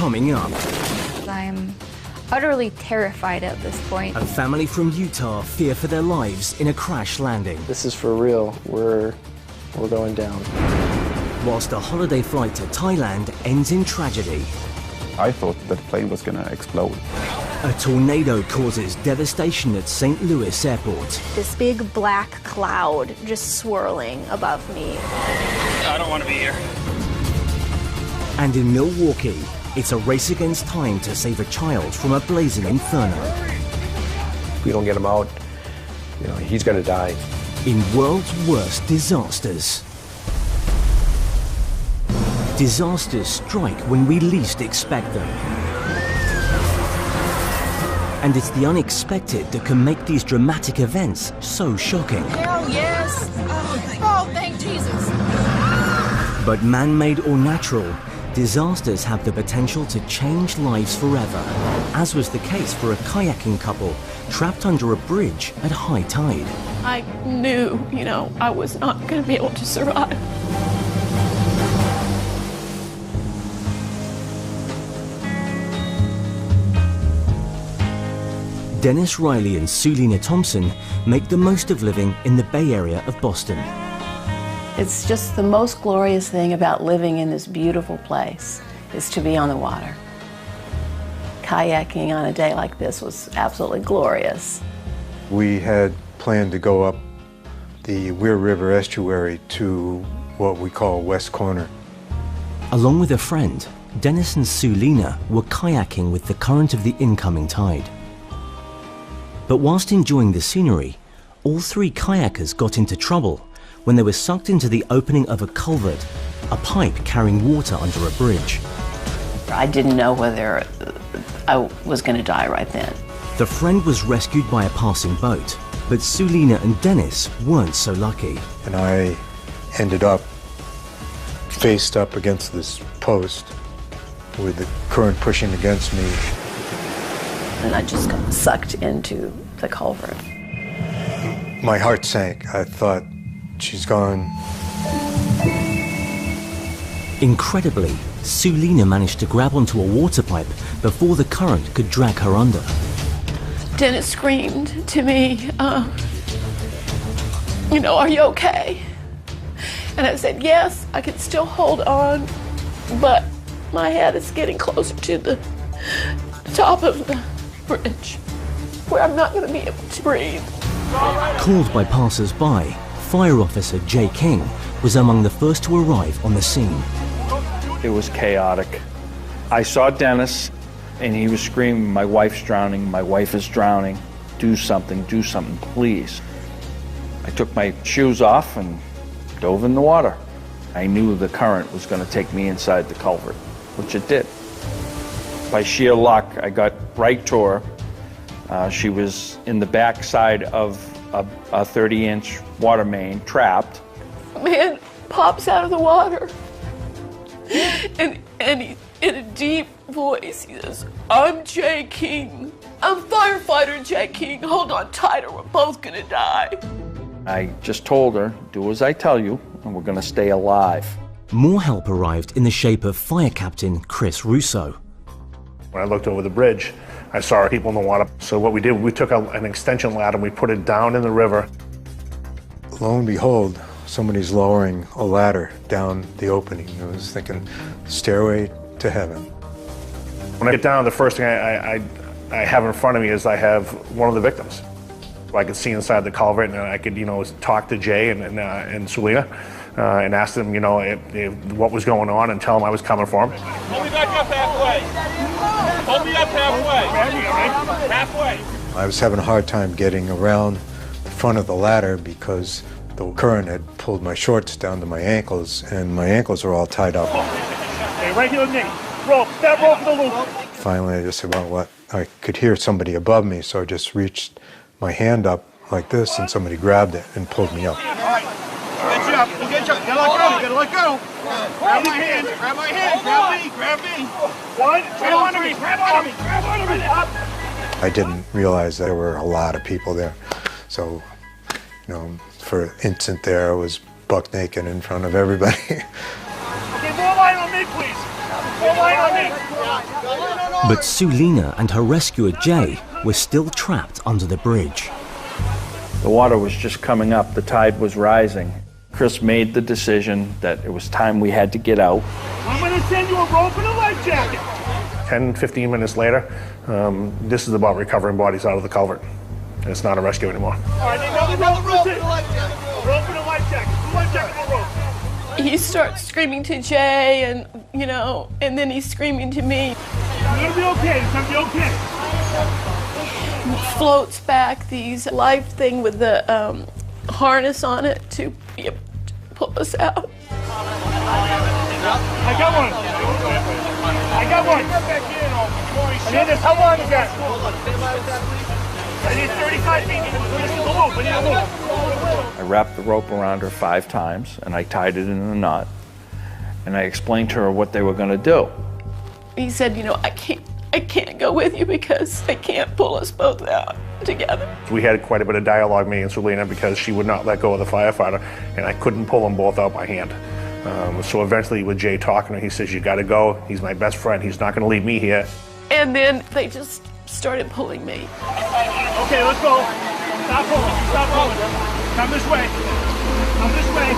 coming up. I'm utterly terrified at this point. A family from Utah fear for their lives in a crash landing. This is for real. We're going down. Whilst a holiday flight to Thailand ends in tragedy. I thought that the plane was going to explode. A tornado causes devastation at St. Louis Airport. This big black cloud just swirling above me. I don't want to be here. And in Milwaukee, it's a race against time to save a child from a blazing inferno. If we don't get him out, he's going to die. In world's worst disasters. Disasters strike when we least expect them. And it's the unexpected that can make these dramatic events so shocking. Hell yes! Oh, thank Jesus! But man-made or natural, disasters have the potential to change lives forever, as was the case for a kayaking couple trapped under a bridge at high tide. I knew, I was not going to be able to survive. Dennis Riley and Sulina Thompson make the most of living in the Bay Area of Boston. It's just the most glorious thing about living in this beautiful place is to be on the water. Kayaking on a day like this was absolutely glorious. We had planned to go up the Weir River estuary to what we call West Corner. Along with a friend, Dennis and Sulina were kayaking with the current of the incoming tide. But whilst enjoying the scenery, all three kayakers got into trouble when they were sucked into the opening of a culvert, a pipe carrying water under a bridge. I didn't know whether I was going to die right then. The friend was rescued by a passing boat, but Sulina and Dennis weren't so lucky. And I ended up faced up against this post with the current pushing against me. And I just got sucked into the culvert. My heart sank. I thought, she's gone. Incredibly, Sulina managed to grab onto a water pipe before the current could drag her under. Dennis screamed to me, are you okay? And I said, yes, I can still hold on, but my head is getting closer to the top of the bridge, where I'm not going to be able to breathe. Called by passers-by, Fire Officer Jay King was among the first to arrive on the scene. It was chaotic. I saw Dennis, and he was screaming, my wife's drowning, my wife is drowning. Do something, please. I took my shoes off and dove in the water. I knew the current was going to take me inside the culvert, which it did. By sheer luck, I got right to her. She was in the back side of a 30-inch water main, trapped. A man pops out of the water, and he, in a deep voice, he says, I'm Jay King. I'm firefighter Jay King. Hold on tight or we're both gonna die. I just told her, do as I tell you, and we're gonna stay alive. More help arrived in the shape of Fire Captain Chris Russo. When I looked over the bridge, I saw people in the water. So what we did, we took an extension ladder and we put it down in the river. Lo and behold, somebody's lowering a ladder down the opening. I was thinking, stairway to heaven. When I get down, the first thing I have in front of me is I have one of the victims. I could see inside the culvert, and I could, talk to Jay and Sulina and ask them, what was going on, and tell them I was coming for them. Hold me back up halfway. Hold me up halfway. Halfway. I was having a hard time getting around the front of the ladder because the current had pulled my shorts down to my ankles, and my ankles were all tied up. Hey, right here with me. Rope, that rope for the loop. Finally, I just said, well, what? I could hear somebody above me, so I just reached my hand up like this, and somebody grabbed it and pulled me up. All right. Get you up. Get you up. You gotta let go. Grab my hand. Grab my hand. Grab me. One. Grab onto me. Grab onto me. Up. I didn't realize there were a lot of people there. So, for an instant there, I was buck naked in front of everybody. Okay, more line on me, please. But Sulina and her rescuer Jay were still trapped under the bridge. The water was just coming up, the tide was rising. Chris made the decision that it was time we had to get out. I'm going to send you a rope and a life jacket. 10, 15 minutes later, this is about recovering bodies out of the culvert. It's not a rescue anymore. All right, another rope and a life jacket. A rope and a life jacket. A life jacket and a rope. He starts screaming to Jay, and and then he's screaming to me. You're gonna be okay. It's gonna be okay. He floats back these life thing with the harness on it to be able to pull us out. I got one. I got one. I need this. How long is that? I need 35 feet. I need a loop. I wrapped the rope around her 5 times, and I tied it in a knot. And I explained to her what they were going to do. He said, I can't go with you because they can't pull us both out together. We had quite a bit of dialogue, me and Sulina, because she would not let go of the firefighter, and I couldn't pull them both out by hand. So eventually, with Jay talking to her, he says, "You got to go. He's my best friend. He's not going to leave me here." And then they just started pulling me. Okay, let's go. Stop pulling. Stop pulling. Come this way. Come this way.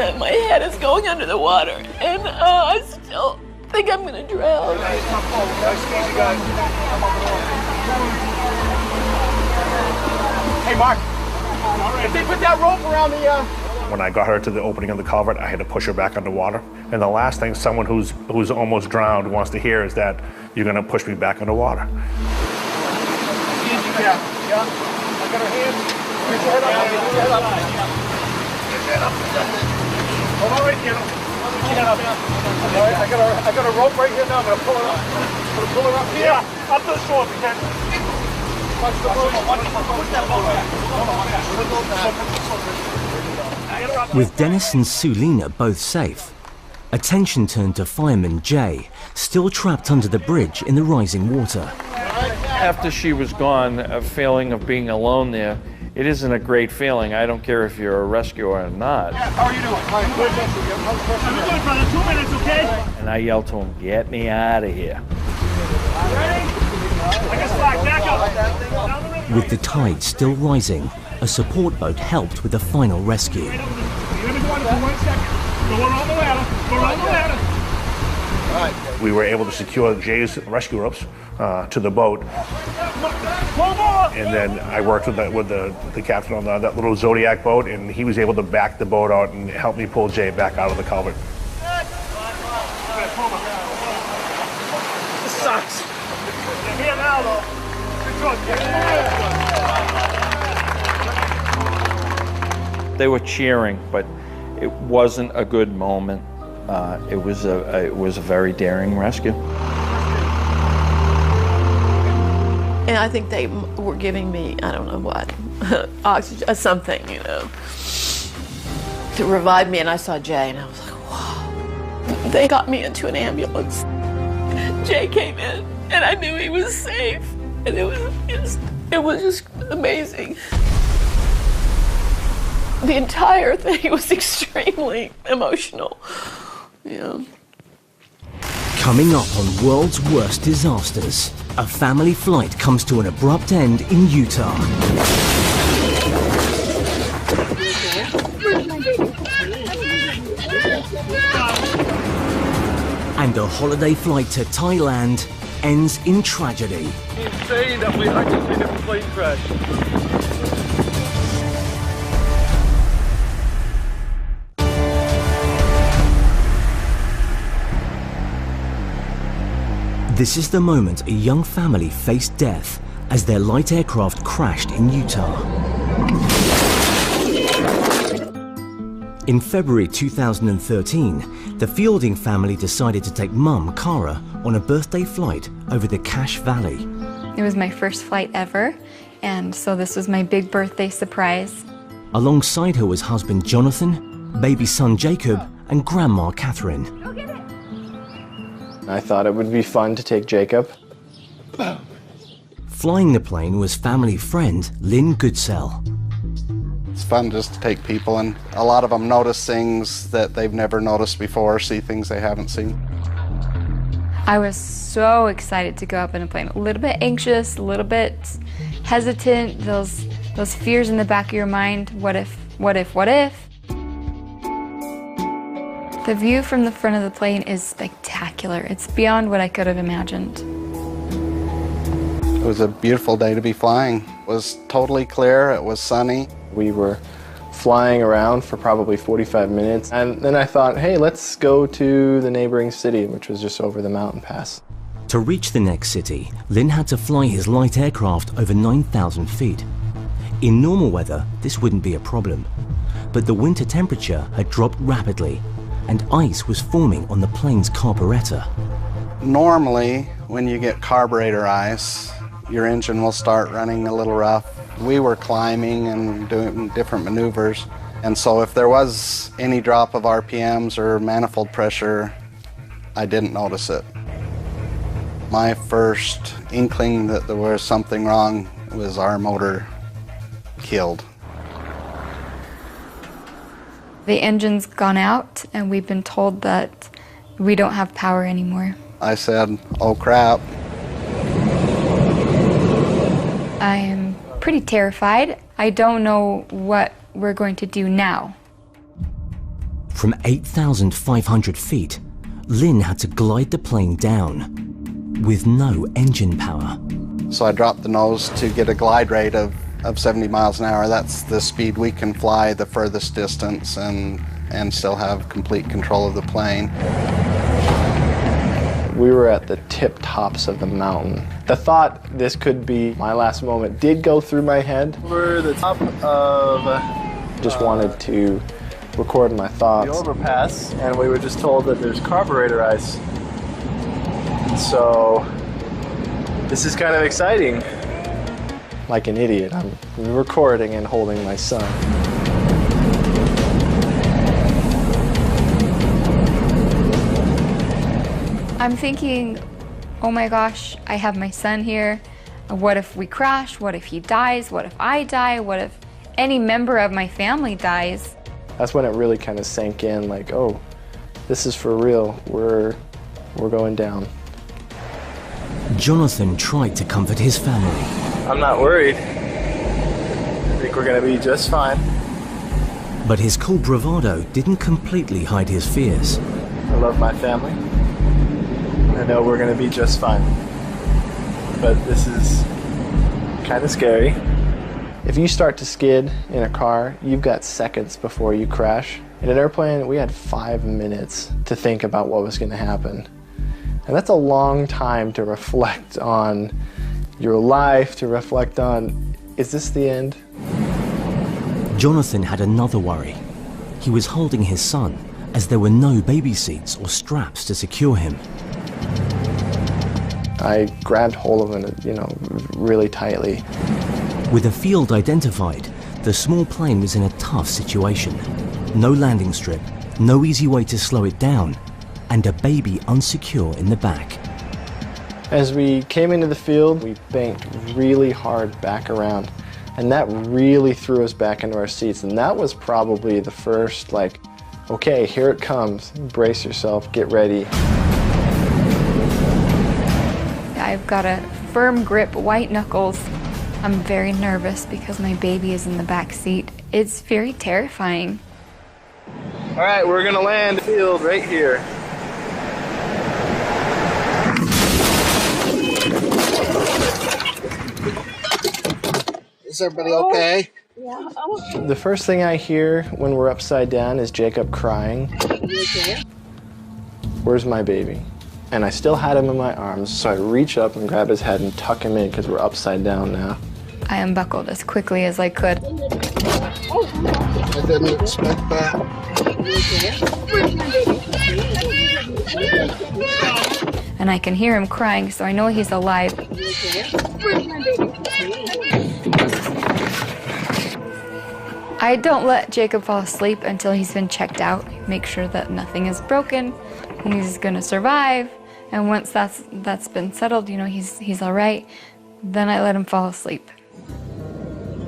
And my head is going under the water, and I still think I'm going to drown. Hey, Mark. If they put that rope around the... When I got her to the opening of the culvert, I had to push her back underwater. And the last thing someone who's almost drowned wants to hear is that you're going to push me back underwater. Yeah. I got her hand. Put your head up. Put your head up. Put your head up. Hold on right here. Put your head up. All right, I got a rope right here now. I'm going to pull it up. I'm going to pull her up here. Yeah, up to the shore if you can. Watch the boat. Push that boat back. With Dennis and Sulina both safe, attention turned to fireman Jay, still trapped under the bridge in the rising water. After she was gone, a feeling of being alone there, it isn't a great feeling. I don't care if you're a rescuer or not. Yeah, how are you doing? I'm good, brother. 2 minutes, okay? And I yelled to him, "Get me out of here." Ready? I got slack. Back up. With the tide still rising, a support boat helped with the final rescue. You're going to go on for 1 second. Go around the ladder. Go around the ladder. All right. We were able to secure Jay's rescue ropes to the boat. And then I worked with the captain on that little Zodiac boat, and he was able to back the boat out and help me pull Jay back out of the culvert. This sucks. You're here now, though. Good. They were cheering, but it wasn't a good moment. It was a very daring rescue. And I think they were giving me, I don't know what, oxygen, something, to revive me. And I saw Jay, and I was like, wow. They got me into an ambulance. Jay came in, and I knew he was safe. And it was just amazing. The entire thing was extremely emotional. Yeah. Coming up on World's Worst Disasters, a family flight comes to an abrupt end in Utah. And a holiday flight to Thailand ends in tragedy. Insane that I just seen a plane crash. This is the moment a young family faced death as their light aircraft crashed in Utah. In February 2013, the Fielding family decided to take Mum, Cara, on a birthday flight over the Cache Valley. It was my first flight ever, and so this was my big birthday surprise. Alongside her was husband Jonathan, baby son Jacob, and grandma Catherine. I thought it would be fun to take Jacob. Flying the plane was family friend Lynn Goodsell. It's fun just to take people, and a lot of them notice things that they've never noticed before, see things they haven't seen. I was so excited to go up in a plane. A little bit anxious, a little bit hesitant, those fears in the back of your mind. What if, what if, what if? The view from the front of the plane is spectacular. It's beyond what I could have imagined. It was a beautiful day to be flying. It was totally clear, it was sunny. We were flying around for probably 45 minutes, and then I thought, hey, let's go to the neighboring city, which was just over the mountain pass. To reach the next city, Lynn had to fly his light aircraft over 9,000 feet. In normal weather, this wouldn't be a problem, but the winter temperature had dropped rapidly and ice was forming on the plane's carburetor. Normally, when you get carburetor ice, your engine will start running a little rough. We were climbing and doing different maneuvers, and so if there was any drop of RPMs or manifold pressure, I didn't notice it. My first inkling that there was something wrong was our motor killed. The engine's gone out, and we've been told that we don't have power anymore. I said, oh crap. I am pretty terrified. I don't know what we're going to do now. From 8,500 feet, Lynn had to glide the plane down with no engine power. So I dropped the nose to get a glide rate of 70 miles an hour. That's the speed we can fly the furthest distance and still have complete control of the plane. We were at the tip tops of the mountain. The thought this could be my last moment did go through my head. We're at the top of... Just wanted to record my thoughts. The overpass, and we were just told that there's carburetor ice. So, this is kind of exciting. Like an idiot, I'm recording and holding my son. I'm thinking, oh my gosh, I have my son here. What if we crash? What if he dies? What if I die? What if any member of my family dies? That's when it really kind of sank in, like, oh, this is for real. We're going down. Jonathan tried to comfort his family. I'm not worried. I think we're gonna be just fine. But his cool bravado didn't completely hide his fears. I love my family. I know we're gonna be just fine. But this is kind of scary. If you start to skid in a car, you've got seconds before you crash. In an airplane, we had 5 minutes to think about what was gonna happen. And that's a long time to reflect on your life, to reflect on, is this the end? Jonathan had another worry. He was holding his son as there were no baby seats or straps to secure him. I grabbed hold of him, really tightly. With a field identified, the small plane was in a tough situation. No landing strip, no easy way to slow it down, and a baby unsecure in the back. As we came into the field, we banked really hard back around, and that really threw us back into our seats. And that was probably the first, okay, here it comes. Brace yourself, get ready. I've got a firm grip, white knuckles. I'm very nervous because my baby is in the back seat. It's very terrifying. All right, we're gonna land the field right here. Is everybody okay? Yeah. The first thing I hear when we're upside down is Jacob crying. Where's my baby? And I still had him in my arms, so I reach up and grab his head and tuck him in because we're upside down now. I unbuckled as quickly as I could. I didn't expect that. And I can hear him crying, so I know he's alive. I don't let Jacob fall asleep until he's been checked out. Make sure that nothing is broken and he's gonna survive. And once that's been settled, he's all right, then I let him fall asleep.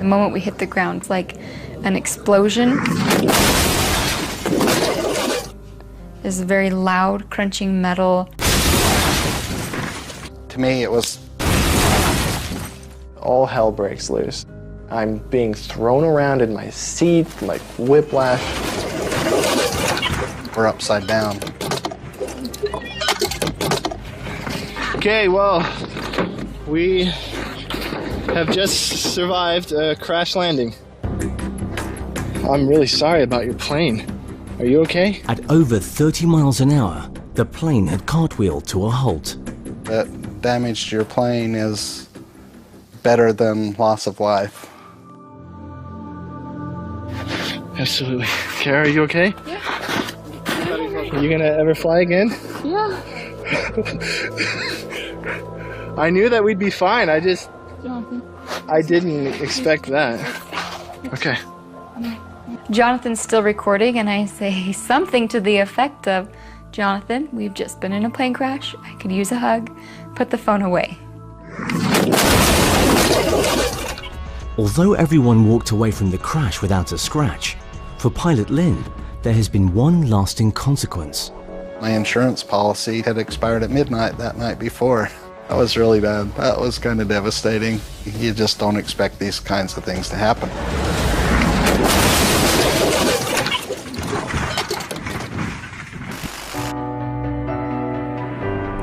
The moment we hit the ground, it's like an explosion. It's very loud, crunching metal. To me, it was... All hell breaks loose. I'm being thrown around in my seat, like whiplash. We're upside down. Okay, well, we have just survived a crash landing. I'm really sorry about your plane. Are you okay? At over 30 miles an hour, the plane had cartwheeled to a halt. That damage to your plane is better than loss of life. Absolutely. Kara, are you okay? Yeah. Are you gonna ever fly again? Yeah. I knew that we'd be fine. I didn't expect that. Okay. Jonathan's still recording, and I say something to the effect of, Jonathan, we've just been in a plane crash. I could use a hug. Put the phone away. Although everyone walked away from the crash without a scratch, for pilot Lynn, there has been one lasting consequence. My insurance policy had expired at midnight that night before. That was really bad. That was kind of devastating. You just don't expect these kinds of things to happen.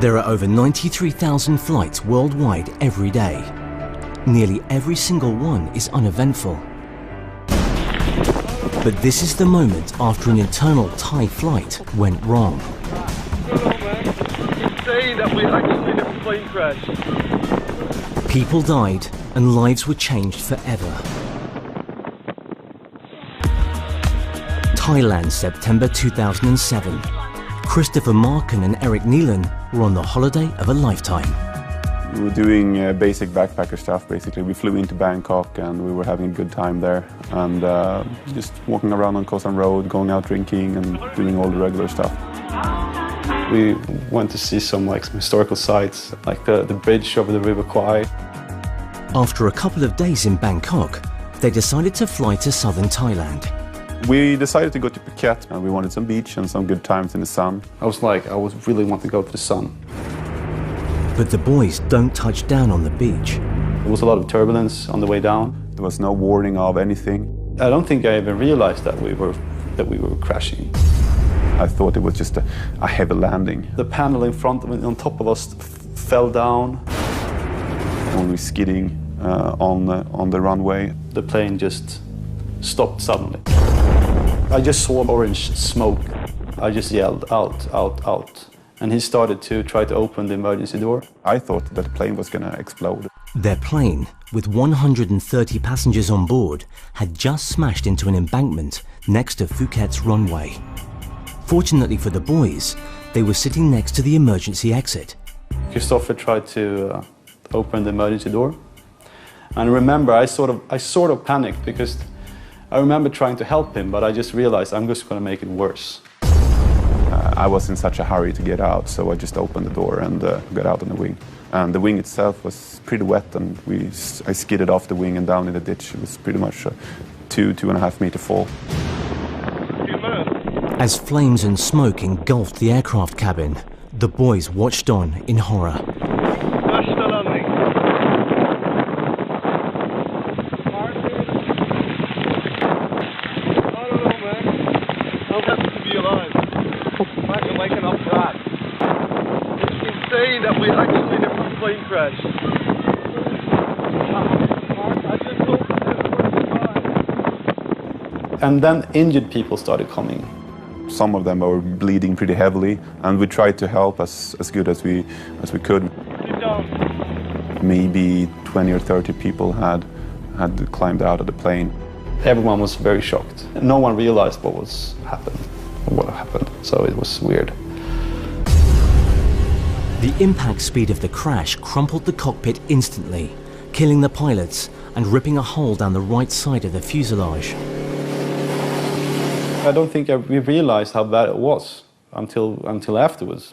There are over 93,000 flights worldwide every day. Nearly every single one is uneventful. But this is the moment after an internal Thai flight went wrong. Insane that we actually had a plane crash. People died and lives were changed forever. Thailand, September 2007. Christopher Marken and Eric Neelan were on the holiday of a lifetime. We were doing basic backpacker stuff, basically. We flew into Bangkok and we were having a good time there. And just walking around on Koh San Road, going out drinking and doing all the regular stuff. We went to see some historical sites, like the bridge over the River Kwai. After a couple of days in Bangkok, they decided to fly to southern Thailand. We decided to go to Phuket and we wanted some beach and some good times in the sun. I really want to go to the sun. But the boys don't touch down on the beach. There was a lot of turbulence on the way down. There was no warning of anything. I don't think I even realized that we were crashing. I thought it was just a heavy landing. The panel in front of on top of us fell down. When we were skidding on the runway, the plane just stopped suddenly. I just saw orange smoke. I just yelled, out, out, out. And he started to try to open the emergency door. I thought that the plane was going to explode. Their plane, with 130 passengers on board, had just smashed into an embankment next to Phuket's runway. Fortunately for the boys, they were sitting next to the emergency exit. Christopher tried to open the emergency door. And I remember I sort of panicked because I remember trying to help him, but I just realized I'm just going to make it worse. I was in such a hurry to get out, so I just opened the door and got out on the wing. And the wing itself was pretty wet, and I skidded off the wing and down in the ditch. It was pretty much a 2.5 meter fall. As flames and smoke engulfed the aircraft cabin, the boys watched on in horror. Imagine waking up to that. It's insane that we actually had a plane crash. I just hope. And then injured people started coming. Some of them were bleeding pretty heavily, and we tried to help as good as we could. Keep down. Maybe 20 or 30 people had climbed out of the plane. Everyone was very shocked. No one realized what happened, so it was weird. The impact speed of the crash crumpled the cockpit instantly, killing the pilots and ripping a hole down the right side of the fuselage. I don't think we realized how bad it was until afterwards.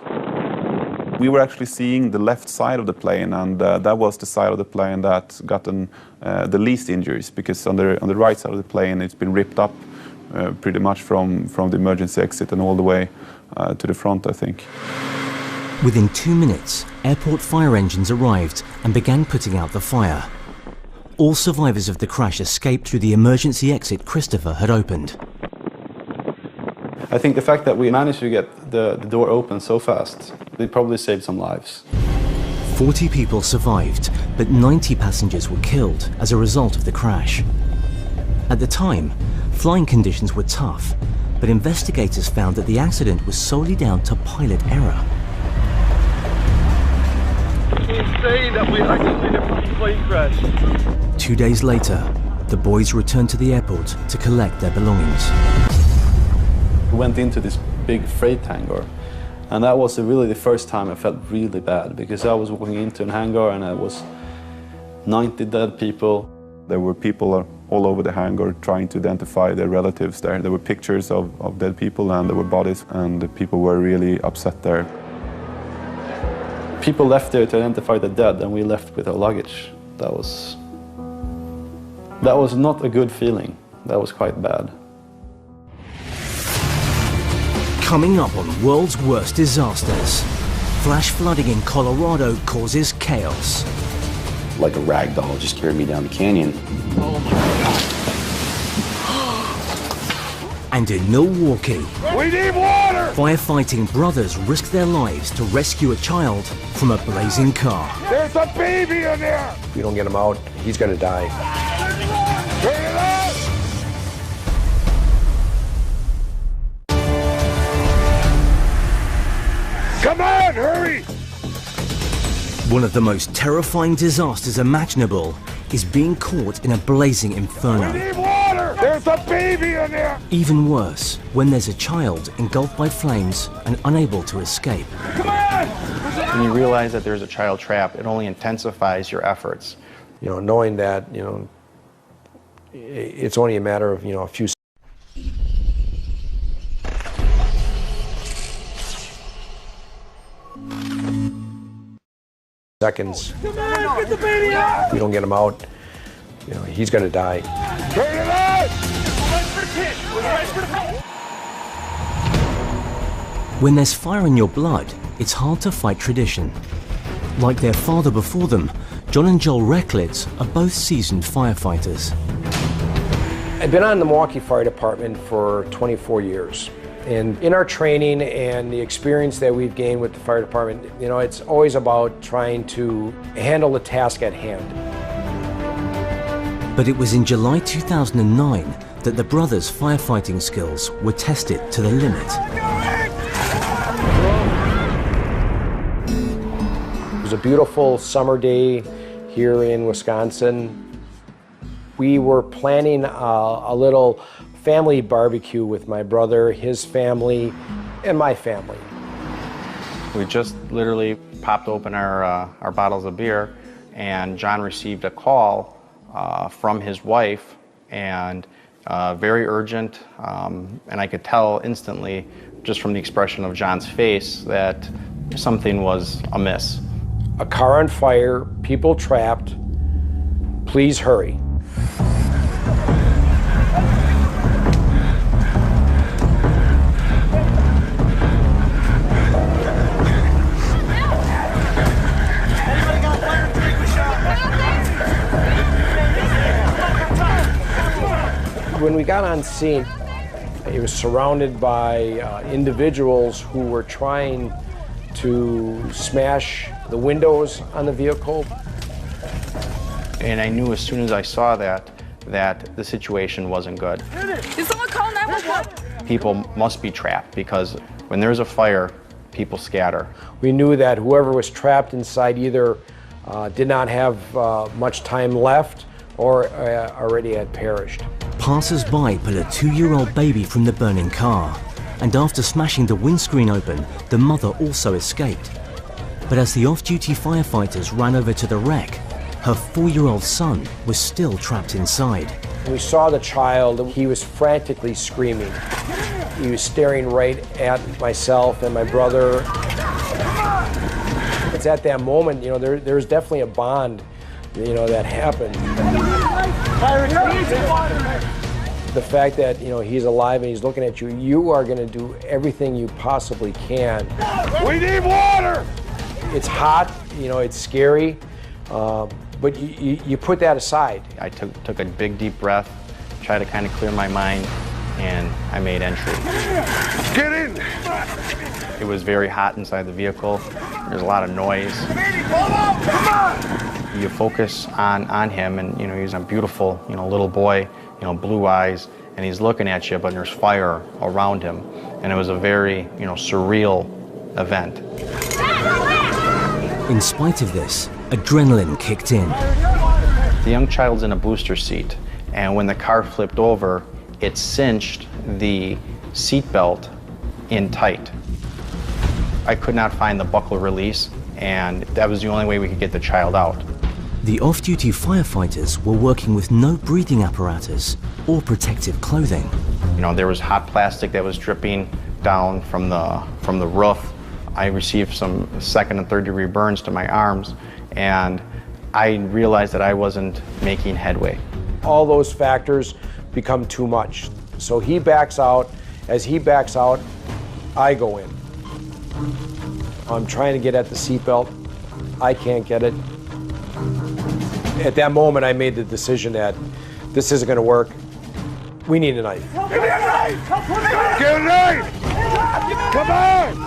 We were actually seeing the left side of the plane, and that was the side of the plane that gotten the least injuries, because on the right side of the plane it's been ripped up pretty much from the emergency exit and all the way to the front, I think. Within 2 minutes, airport fire engines arrived and began putting out the fire. All survivors of the crash escaped through the emergency exit Christopher had opened. I think the fact that we managed to get the door open so fast, it probably saved some lives. 40 people survived, but 90 passengers were killed as a result of the crash. At the time, flying conditions were tough, but investigators found that the accident was solely down to pilot error. Insane that we actually did a plane crash. 2 days later, the boys returned to the airport to collect their belongings. We went into this big freight hangar, and that was really the first time I felt really bad, because I was walking into a hangar and it was 90 dead people. There were people all over the hangar trying to identify their relatives there. There were pictures of dead people, and there were bodies, and the people were really upset there. People left there to identify the dead, and we left with our luggage. That was not a good feeling. That was quite bad. Coming up on World's Worst Disasters, flash flooding in Colorado causes chaos. Like a rag doll just carried me down the canyon. Oh my God. And in Milwaukee, We need water! firefighting brothers risk their lives to rescue a child from a blazing car. There's a baby in there! If we don't get him out, he's going to die. Turn it up! Come on, hurry! One of the most terrifying disasters imaginable is being caught in a blazing inferno. We need water! There's a baby in there! Even worse, when there's a child engulfed by flames and unable to escape. Come on! When you realize that there's a child trapped, it only intensifies your efforts. You know, knowing that, you know, it's only a matter of, you know, a few seconds. Come on, get the baby out! If we don't get him out, you know, he's going to die. Turn it up! We're ready for the hit! When there's fire in your blood, it's hard to fight tradition. Like their father before them, John and Joel Recklitz are both seasoned firefighters. I've been on the Milwaukee Fire Department for 24 years. And in our training and the experience that we've gained with the fire department, you know, it's always about trying to handle the task at hand. But it was in July 2009 that the brothers' firefighting skills were tested to the limit. It was a beautiful summer day here in Wisconsin. We were planning a little family barbecue with my brother, his family, and my family. We just literally popped open our bottles of beer, and John received a call from his wife, and very urgent, and I could tell instantly, just from the expression of John's face, that something was amiss. A car on fire, people trapped, please hurry. When we got on scene, it was surrounded by individuals who were trying to smash the windows on the vehicle. And I knew as soon as I saw that the situation wasn't good. Did someone call 911? People must be trapped, because when there's a fire, people scatter. We knew that whoever was trapped inside either did not have much time left or already had perished. Passers-by pull a 2-year-old baby from the burning car, and after smashing the windscreen open, the mother also escaped. But as the off-duty firefighters ran over to the wreck, her 4-year-old son was still trapped inside. We saw the child, he was frantically screaming. He was staring right at myself and my brother. at that moment, you know, there's definitely a bond, you know, that happened. The fact that, you know, he's alive and he's looking at you, you are going to do everything you possibly can. We need water! It's hot, you know, it's scary, but you put that aside. I took a big deep breath, tried to kind of clear my mind, and I made entry. Get in! It was very hot inside the vehicle. There's a lot of noise. You focus on him, and you know, he's a beautiful, you know, little boy, you know, blue eyes, and he's looking at you, but there's fire around him, and it was a very, you know, surreal event. In spite of this, adrenaline kicked in. The young child's in a booster seat, and when the car flipped over, it cinched the seatbelt in tight. I could not find the buckle release, and that was the only way we could get the child out. The off-duty firefighters were working with no breathing apparatus or protective clothing. You know, there was hot plastic that was dripping down from the roof. I received some second and third degree burns to my arms, and I realized that I wasn't making headway. All those factors become too much. So he backs out. As he backs out, I go in. I'm trying to get at the seatbelt. I can't get it. At that moment, I made the decision that this isn't going to work. We need a knife. Give me a knife! Get a knife! Come on!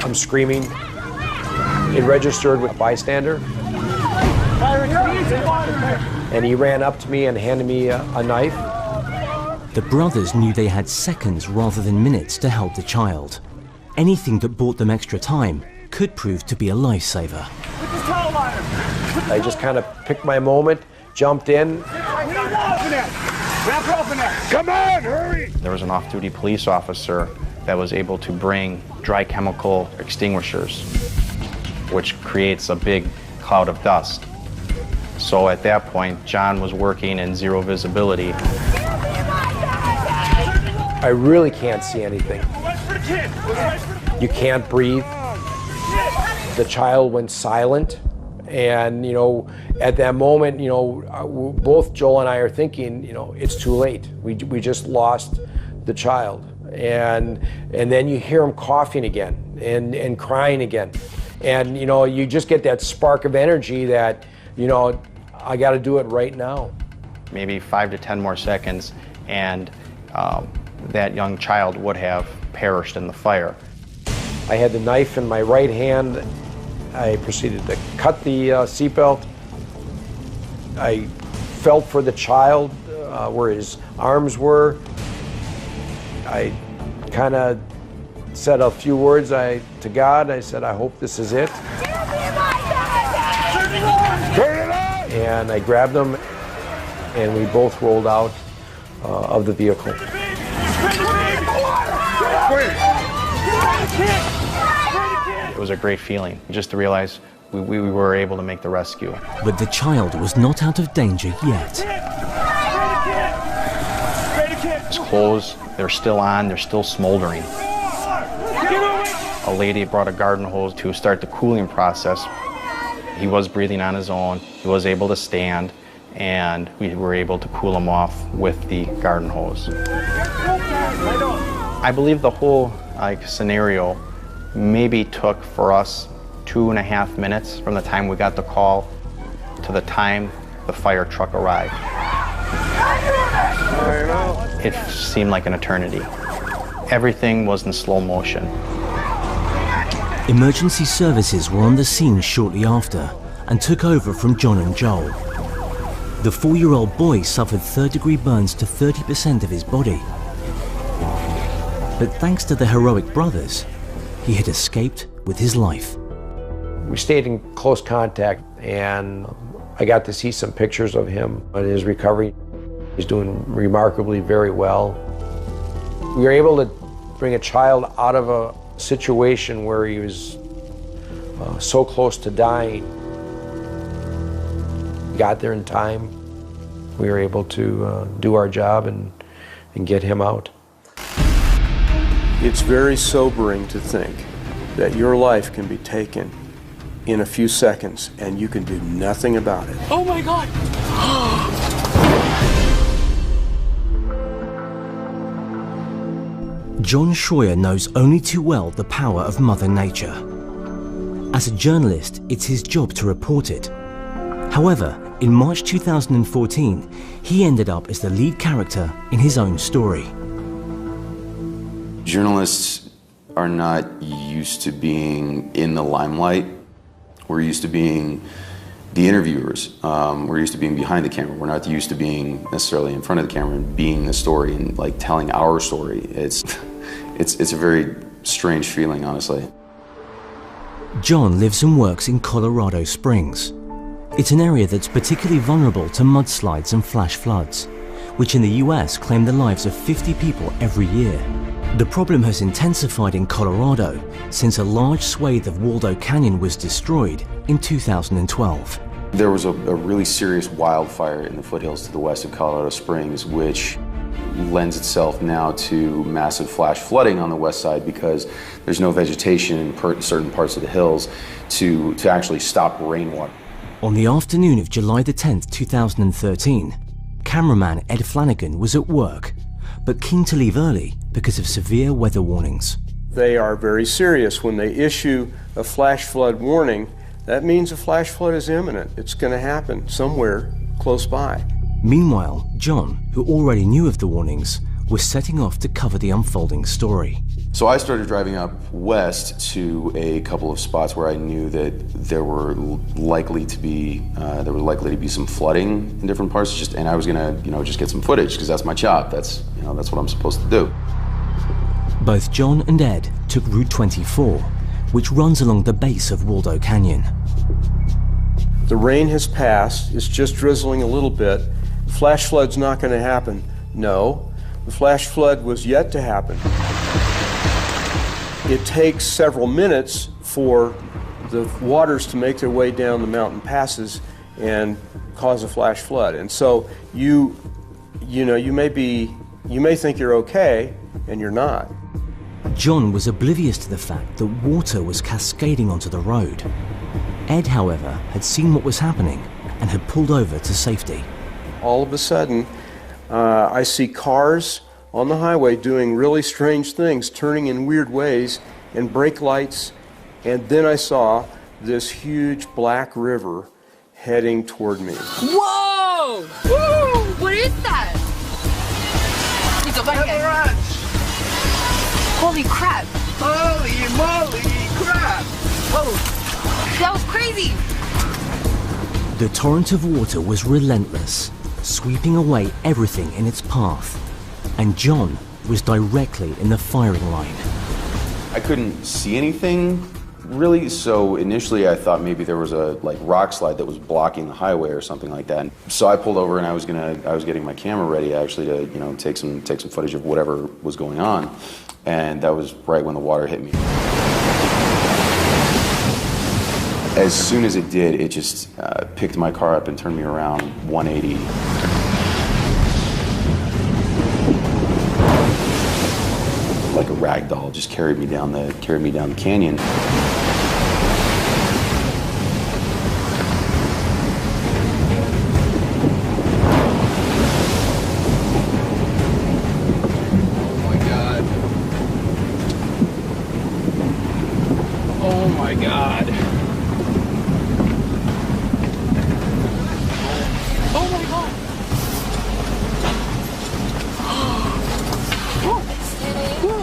I'm screaming. It registered with a bystander. And he ran up to me and handed me a knife. The brothers knew they had seconds rather than minutes to help the child. Anything that bought them extra time could prove to be a lifesaver. I just kind of picked my moment, jumped in. Come on, hurry! There was an off-duty police officer that was able to bring dry chemical extinguishers, which creates a big cloud of dust. So at that point, John was working in zero visibility. I really can't see anything. You can't breathe. The child went silent. And, you know, at that moment, you know, both Joel and I are thinking, you know, it's too late. We just lost the child. And then you hear him coughing again and crying again. And, you know, you just get that spark of energy that, you know, I got to do it right now. Maybe 5 to 10 more seconds, and that young child would have perished in the fire. I had the knife in my right hand. I proceeded to cut the seatbelt. I felt for the child where his arms were. I kind of said a few words to God. I said, I hope this is it. And I grabbed him, and we both rolled out of the vehicle. It was a great feeling just to realize we were able to make the rescue. But the child was not out of danger yet. His clothes, they're still on, they're still smoldering. A lady brought a garden hose to start the cooling process. He was breathing on his own, he was able to stand, and we were able to cool him off with the garden hose. I believe the whole scenario maybe took for us 2.5 minutes from the time we got the call to the time the fire truck arrived. It seemed like an eternity. Everything was in slow motion. Emergency services were on the scene shortly after and took over from John and Joel. The 4-year-old boy suffered third-degree burns to 30% of his body. But thanks to the heroic brothers, he had escaped with his life. We stayed in close contact, and I got to see some pictures of him and his recovery. He's doing remarkably very well. We were able to bring a child out of a situation where he was so close to dying. Got there in time. we were able to do our job and get him out. It's very sobering to think that your life can be taken in a few seconds and you can do nothing about it. Oh my God! John Schroyer knows only too well the power of Mother Nature. As a journalist, it's his job to report it. However, in March 2014, he ended up as the lead character in his own story. Journalists are not used to being in the limelight. We're used to being the interviewers. We're used to being behind the camera. We're not used to being necessarily in front of the camera and being the story and like telling our story. It's a very strange feeling, honestly. John lives and works in Colorado Springs. It's an area that's particularly vulnerable to mudslides and flash floods, which in the US claim the lives of 50 people every year. The problem has intensified in Colorado since a large swathe of Waldo Canyon was destroyed in 2012. There was a really serious wildfire in the foothills to the west of Colorado Springs, which lends itself now to massive flash flooding on the west side because there's no vegetation in certain parts of the hills to actually stop rainwater. On the afternoon of July the 10th, 2013, cameraman Ed Flanagan was at work, but keen to leave early because of severe weather warnings. They are very serious. When they issue a flash flood warning, that means a flash flood is imminent. It's going to happen somewhere close by. Meanwhile, John, who already knew of the warnings, was setting off to cover the unfolding story. So I started driving up west to a couple of spots where I knew that there were likely to be some flooding in different parts. And I was gonna, just get some footage because that's my job. That's what I'm supposed to do. Both John and Ed took Route 24, which runs along the base of Waldo Canyon. The rain has passed. It's just drizzling a little bit. The flash flood's not going to happen. No, the flash flood was yet to happen. It takes several minutes for the waters to make their way down the mountain passes and cause a flash flood. And so you may think you're okay, and you're not. John was oblivious to the fact that water was cascading onto the road. Ed, however, had seen what was happening and had pulled over to safety. All of a sudden, I see cars on the highway doing really strange things, turning in weird ways, and brake lights, and then I saw this huge black river heading toward me. Whoa! Woo! What is that? Holy crap! Holy moly crap! Whoa! That was crazy! The torrent of water was relentless, sweeping away everything in its path. And John was directly in the firing line. I couldn't see anything really, so initially I thought maybe there was a rock slide that was blocking the highway or something like that. So I pulled over and I was getting my camera ready actually to take some footage of whatever was going on, and that was right when the water hit me. As soon as it did, it just picked my car up and turned me around 180. Like a rag doll, just carried me down the canyon. Oh my God. Oh my God.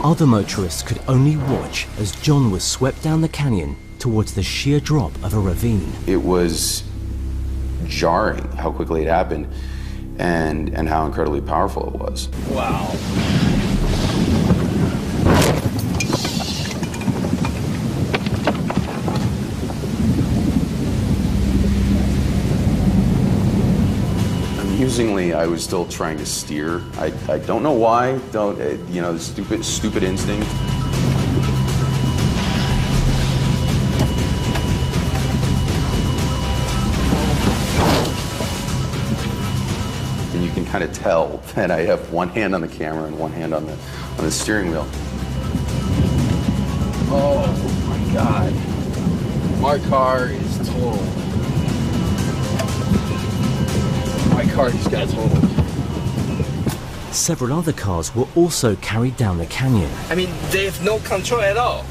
Other motorists could only watch as John was swept down the canyon towards the sheer drop of a ravine. It was jarring how quickly it happened and how incredibly powerful it was. Wow. Amusingly, I was still trying to steer. I don't know why. The stupid instinct. kind of tell that I have one hand on the camera and one hand on the steering wheel. Oh my God. My car is total. My car just got totaled. Several other cars were also carried down the canyon. I mean, they have no control at all.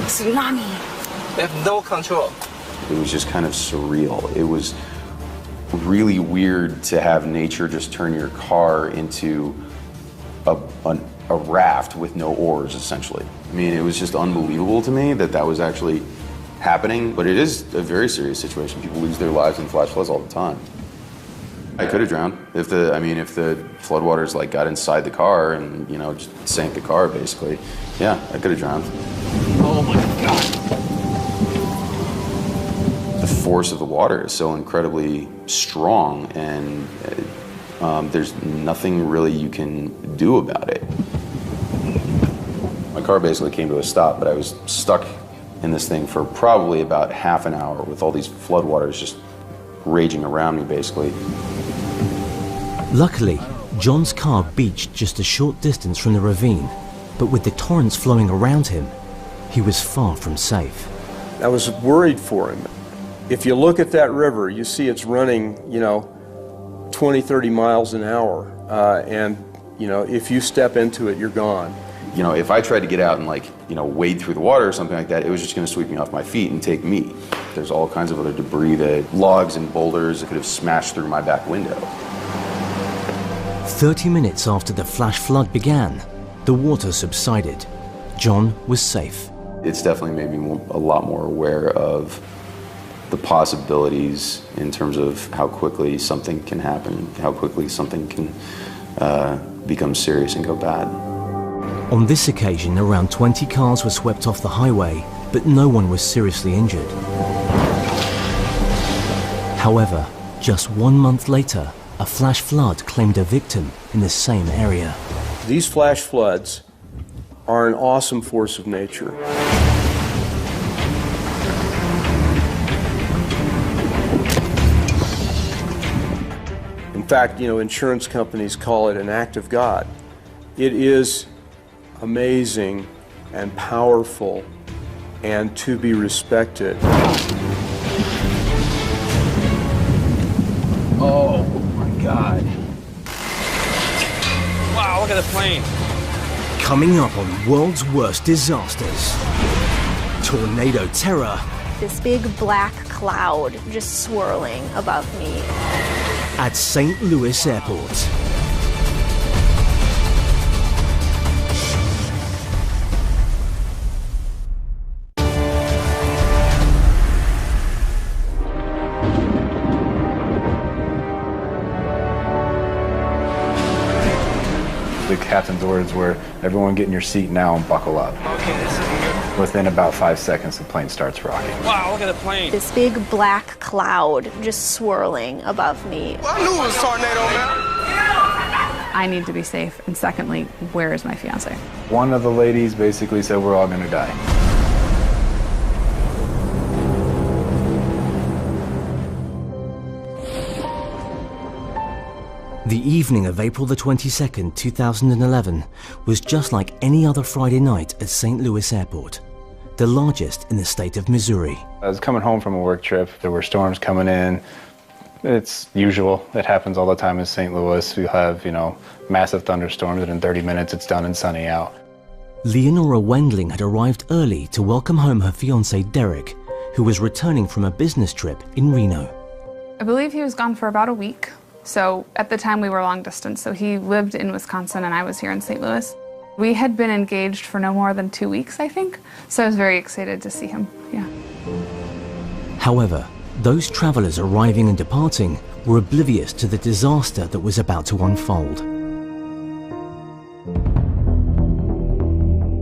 Tsunami. They have no control. It was just kind of surreal. It was really weird to have nature just turn your car into a raft with no oars, essentially. I mean, it was just unbelievable to me that that was actually happening, but it is a very serious situation. People lose their lives in flash floods all the time. I could have drowned if the floodwaters like got inside the car and, you know, just sank the car basically. Yeah, I could have drowned. Oh my God. The force of the water is so incredibly strong, and there's nothing really you can do about it. My car basically came to a stop, but I was stuck in this thing for probably about half an hour with all these floodwaters just raging around me, basically. Luckily, John's car beached just a short distance from the ravine, but with the torrents flowing around him, he was far from safe. I was worried for him. If you look at that river, you see it's running, you know, 20, 30 miles an hour, and, you know, if you step into it, you're gone. You know, if I tried to get out and, like, you know, wade through the water or something like that, it was just going to sweep me off my feet and take me. There's all kinds of other debris, logs and boulders that could have smashed through my back window. 30 minutes after the flash flood began, the water subsided. John was safe. It's definitely made me a lot more aware of the possibilities in terms of how quickly something can happen, how quickly something can become serious and go bad. On this occasion, around 20 cars were swept off the highway, but no one was seriously injured. However, just 1 month later, a flash flood claimed a victim in the same area. These flash floods are an awesome force of nature. In fact, you know, insurance companies call it an act of God. It is amazing and powerful and to be respected. Oh my God. Wow, look at the plane. Coming up on World's Worst Disasters. Tornado terror. This big black cloud just swirling above me. At St. Louis Airport. The captain's orders were, everyone get in your seat now and buckle up. Okay, this isn't good. Within about 5 seconds, the plane starts rocking. Wow, look at the plane. This big black cloud just swirling above me. Well, I knew it was a tornado, man. I need to be safe, and secondly, where is my fiance? One of the ladies basically said, we're all gonna die. The evening of April the 22nd, 2011 was just like any other Friday night at St. Louis Airport, the largest in the state of Missouri. I was coming home from a work trip. There were storms coming in. It's usual. It happens all the time in St. Louis. We have, you know, massive thunderstorms, and in 30 minutes it's done and sunny out. Leonora Wendling had arrived early to welcome home her fiancé Derek, who was returning from a business trip in Reno. I believe he was gone for about a week. So at the time we were long distance, so he lived in Wisconsin and I was here in St. Louis. We had been engaged for no more than 2 weeks, I think, so I was very excited to see him, yeah. However, those travelers arriving and departing were oblivious to the disaster that was about to unfold.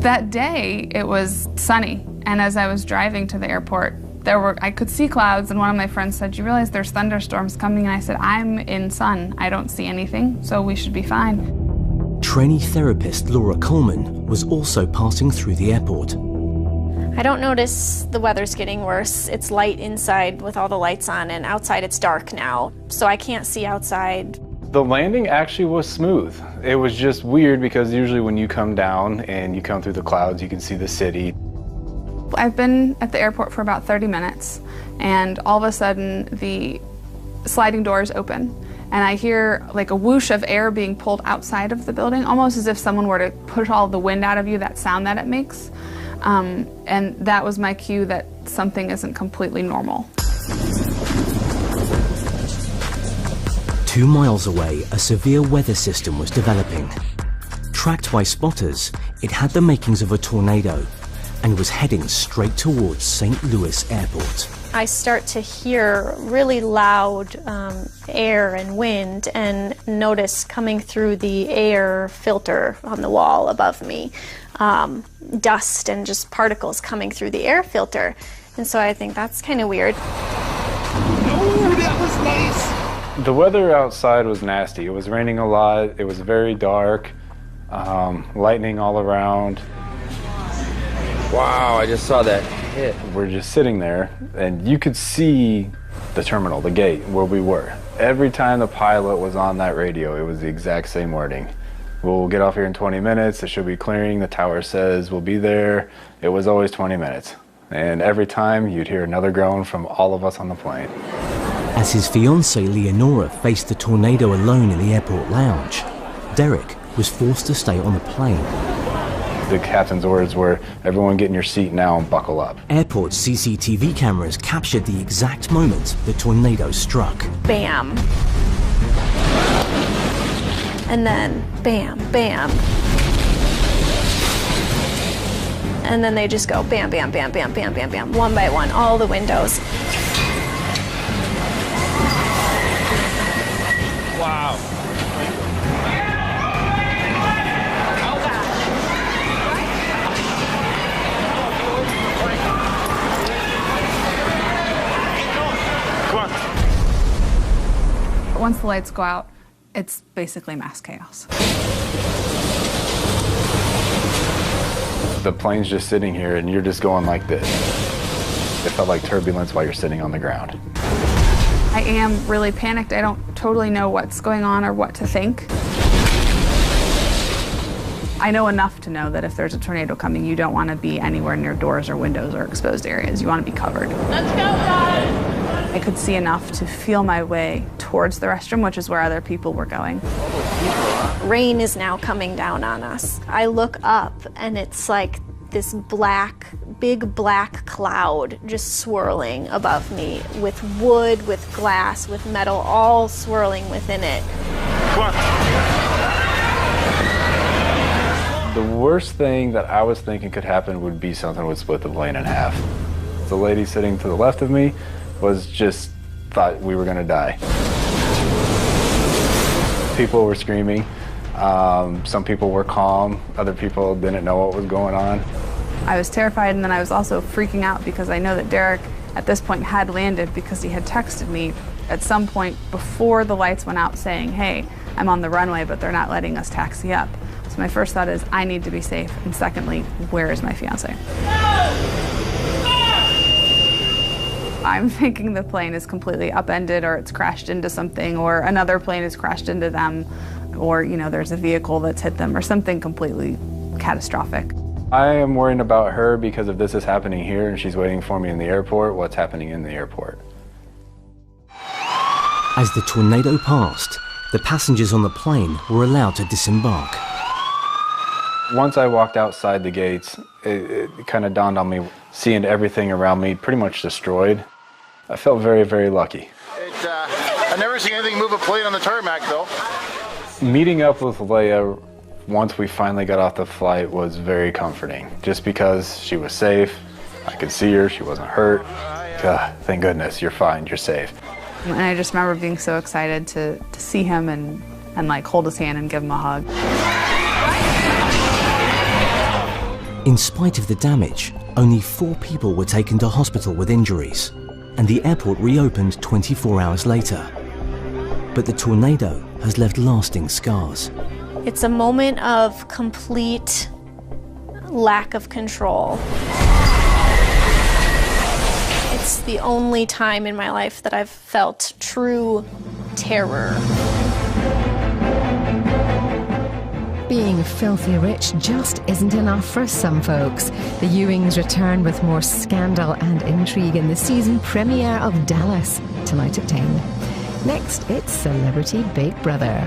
That day, it was sunny, and as I was driving to the airport, I could see clouds, and one of my friends said, "You realize there's thunderstorms coming?" And I said, "I'm in sun. I don't see anything, so we should be fine." Trainee therapist Laura Coleman was also passing through the airport. I don't notice the weather's getting worse. It's light inside with all the lights on, and outside it's dark now, so I can't see outside. The landing actually was smooth. It was just weird because usually when you come down and you come through the clouds, you can see the city. I've been at the airport for about 30 minutes, and all of a sudden the sliding doors open, and I hear like a whoosh of air being pulled outside of the building, almost as if someone were to push all the wind out of you, that sound that it makes. And that was my cue that something isn't completely normal. 2 miles away, a severe weather system was developing. Tracked by spotters, it had the makings of a tornado and was heading straight towards St. Louis Airport. I start to hear really loud air and wind, and notice coming through the air filter on the wall above me, dust and just particles coming through the air filter. And so I think that's kind of weird. Oh, that was nice. The weather outside was nasty. It was raining a lot. It was very dark, lightning all around. Wow, I just saw that hit. We're just sitting there, and you could see the terminal, the gate, where we were. Every time the pilot was on that radio, it was the exact same wording. We'll get off here in 20 minutes, it should be clearing, the tower says we'll be there. It was always 20 minutes. And every time, you'd hear another groan from all of us on the plane. As his fiancée Leonora faced the tornado alone in the airport lounge, Derek was forced to stay on the plane. The captain's orders were, everyone get in your seat now and buckle up. Airport CCTV cameras captured the exact moment the tornado struck. Bam. And then bam, bam. And then they just go bam, bam, bam, bam, bam, bam, bam, one by one, all the windows. Wow. Once the lights go out, it's basically mass chaos. The plane's just sitting here and you're just going like this. It felt like turbulence while you're sitting on the ground. I am really panicked. I don't totally know what's going on or what to think. I know enough to know that if there's a tornado coming, you don't want to be anywhere near doors or windows or exposed areas. You want to be covered. Let's go, guys! I could see enough to feel my way towards the restroom, which is where other people were going. Rain is now coming down on us. I look up and it's like this black, big black cloud just swirling above me with wood, with glass, with metal, all swirling within it. The worst thing that I was thinking could happen would be something would split the plane in half. The lady sitting to the left of me was just thought we were gonna die. People were screaming. Some people were calm. Other people didn't know what was going on. I was terrified, and then I was also freaking out because I know that Derek at this point had landed because he had texted me at some point before the lights went out saying, hey, I'm on the runway, but they're not letting us taxi up. So my first thought is, I need to be safe, and secondly, where is my fiance? I'm thinking the plane is completely upended, or it's crashed into something, or another plane has crashed into them, or, you know, there's a vehicle that's hit them, or something completely catastrophic. I am worried about her because if this is happening here and she's waiting for me in the airport, what's happening in the airport? As the tornado passed, the passengers on the plane were allowed to disembark. Once I walked outside the gates, it kind of dawned on me, seeing everything around me pretty much destroyed. I felt very, very lucky. I've never seen anything move a plane on the tarmac, though. Meeting up with Leia once we finally got off the flight was very comforting, just because she was safe. I could see her, she wasn't hurt. Thank goodness, you're fine, you're safe. And I just remember being so excited to see him and like hold his hand and give him a hug. In spite of the damage, only 4 people were taken to hospital with injuries, and the airport reopened 24 hours later. But the tornado has left lasting scars. It's a moment of complete lack of control. It's the only time in my life that I've felt true terror. Being filthy rich just isn't enough for some folks. The Ewings return with more scandal and intrigue in the season premiere of Dallas, tonight at 10. Next, it's Celebrity Big Brother.